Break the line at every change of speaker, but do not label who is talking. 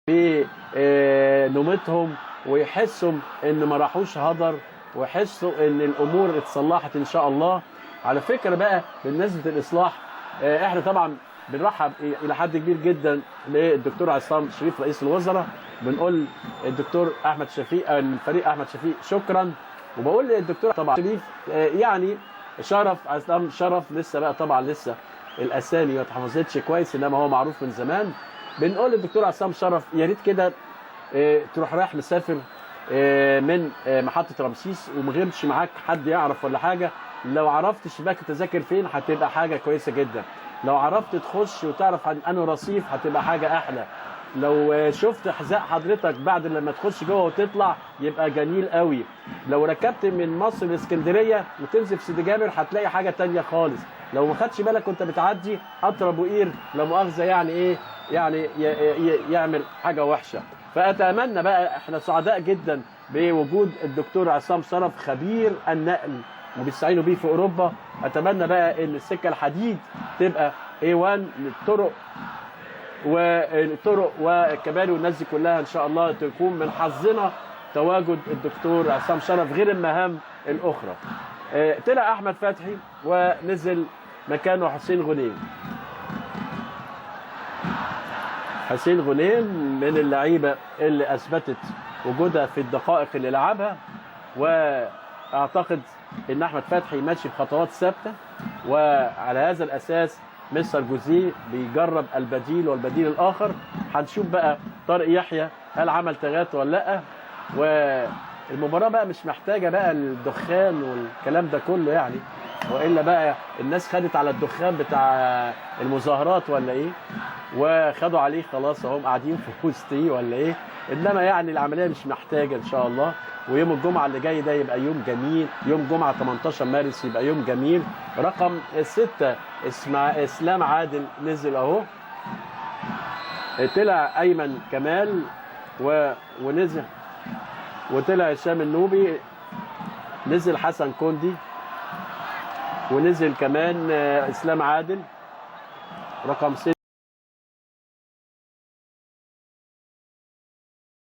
في نومتهم، ويحسوا ان ما راحوش هدر، ويحسوا ان الامور اتصلحت ان شاء الله. على فكره بقى بالنسبه للاصلاح، احنا طبعا بنرحب الى حد كبير جدا للدكتور عصام شريف رئيس الوزراء، بنقول الدكتور احمد شفيق الفريق احمد شفيق شكرا، وبقول للدكتور طبعا شريف يعني شرف عصام شرف، لسه بقى طبعا لسه الاسامي ما اتحفظتش كويس، انما هو معروف من زمان. بنقول للدكتور عصام شرف يا ريت كده تروح رايح مسافر من محطه رمسيس وما غيرش معاك حد يعرف ولا حاجه، لو عرفت شباك التذاكر فين هتبقى حاجه كويسه جدا، لو عرفت تخش وتعرف عن انه رصيف هتبقى حاجه احلى، لو شفت حذاء حضرتك بعد لما تخش جوه وتطلع يبقى جميل قوي، لو ركبت من مصر لاسكندريه وتنزل في سيدي جابر هتلاقي حاجه تانية خالص، لو ما خدش بالك وانت بتعدي قطر ابو قير لا مؤاخذه يعني ايه يعني يعمل حاجه وحشه. فاتمنى بقى، احنا سعداء جدا بوجود الدكتور عصام شرف خبير النقل وبيستعينوا بيه في اوروبا. اتمنى بقى ان السكه الحديد تبقى A1 للطرق والطرق والكباري والناس دي كلها ان شاء الله تكون من حظنا تواجد الدكتور عصام شرف غير المهام الاخرى. طلع احمد فتحي ونزل مكانه حسين غنيم. حسين غنيم من اللعيبه اللي اثبتت وجودها في الدقائق اللي لعبها، واعتقد ان احمد فتحي ماشي بخطوات ثابته، وعلى هذا الاساس مستر جوزيه بيجرب البديل والبديل الاخر. هنشوف بقى طارق يحيى هل عمل تغييرات ولا لا، والمباراه بقى مش محتاجه بقى الدخان والكلام ده كله يعني، والا بقى الناس خدت على الدخان بتاع المظاهرات ولا ايه، وخدوا عليه خلاص اهم قاعدين في وسطيه ولا ايه، انما يعني العمليه مش محتاجه ان شاء الله. ويوم الجمعه اللي جاي ده يبقى يوم جميل، يوم جمعه 18 مارس يبقى يوم جميل. رقم 6 اسلام عادل نزل اهو، طلع ايمن كمال ونزل، وطلع هشام النوبي، نزل حسن كوندي، ونزل كمان اسلام عادل رقم 6.